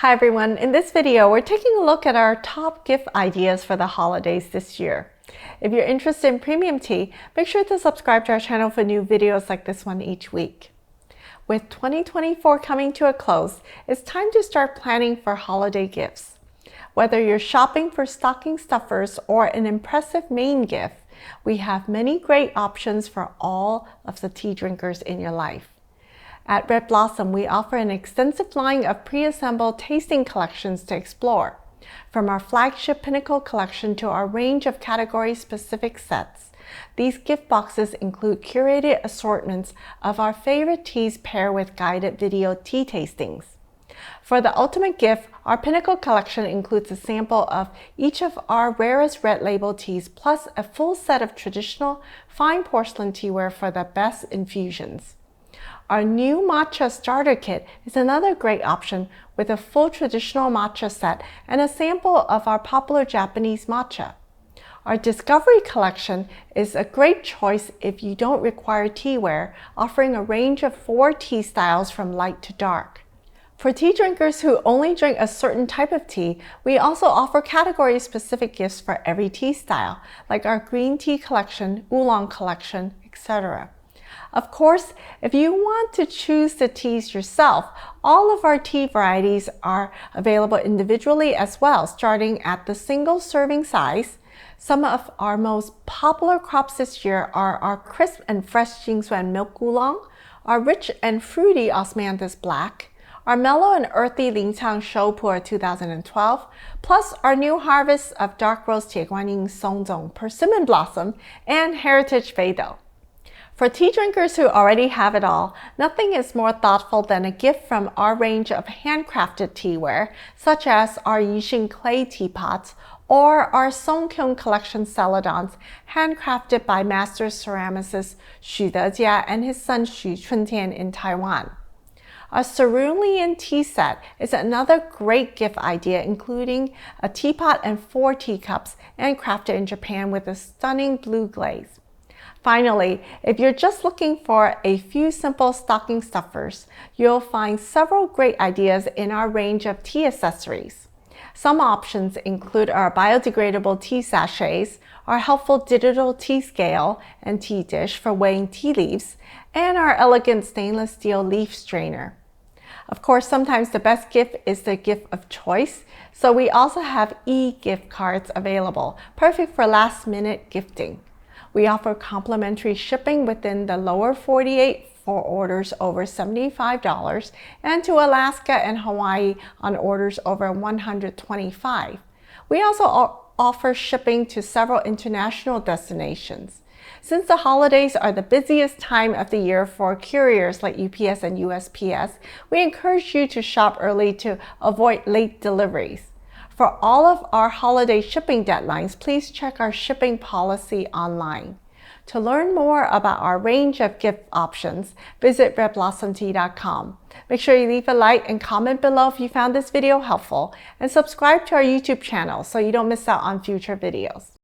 Hi everyone, in this video we're taking a look at our top gift ideas for the holidays this year. If you're interested in premium tea, make sure to subscribe to our channel for new videos like this one each week. With 2024 coming to a close, it's time to start planning for holiday gifts. Whether you're shopping for stocking stuffers or an impressive main gift, we have many great options for all of the tea drinkers in your life. At Red Blossom, we offer an extensive line of pre-assembled tasting collections to explore. From our flagship Pinnacle collection to our range of category-specific sets, these gift boxes include curated assortments of our favorite teas paired with guided video tea tastings. For the ultimate gift, our Pinnacle collection includes a sample of each of our rarest red label teas plus a full set of traditional fine porcelain teaware for the best infusions. Our new matcha starter kit is another great option with a full traditional matcha set and a sample of our popular Japanese matcha. Our Discovery collection is a great choice if you don't require teaware, offering a range of 4 tea styles from light to dark. For tea drinkers who only drink a certain type of tea, we also offer category-specific gifts for every tea style, like our green tea collection, oolong collection, etc. Of course, if you want to choose the teas yourself, all of our tea varieties are available individually as well, starting at the single serving size. Some of our most popular crops this year are our crisp and fresh Jingsuan milk oolong, our rich and fruity Osmanthus black, our mellow and earthy Linqiang Shoupu 2012, plus our new harvest of dark roast Jieguanyin Songzong Persimmon Blossom and Heritage Feido. For tea drinkers who already have it all, nothing is more thoughtful than a gift from our range of handcrafted teaware, such as our Yixing clay teapots or our Songkyung collection celadons, handcrafted by master ceramicist Xu Dejia and his son Xu Chuntian in Taiwan. Our cerulean tea set is another great gift idea, including a teapot and 4 teacups, and crafted in Japan with a stunning blue glaze. Finally, if you're just looking for a few simple stocking stuffers, you'll find several great ideas in our range of tea accessories. Some options include our biodegradable tea sachets, our helpful digital tea scale and tea dish for weighing tea leaves, and our elegant stainless steel leaf strainer. Of course, sometimes the best gift is the gift of choice, so we also have e-gift cards available, perfect for last-minute gifting. We offer complimentary shipping within the lower 48 for orders over $75 and to Alaska and Hawaii on orders over $125. We also offer shipping to several international destinations. Since the holidays are the busiest time of the year for couriers like UPS and USPS, we encourage you to shop early to avoid late deliveries. For all of our holiday shipping deadlines, please check our shipping policy online. To learn more about our range of gift options, visit redblossomtea.com. Make sure you leave a like and comment below if you found this video helpful, and subscribe to our YouTube channel so you don't miss out on future videos.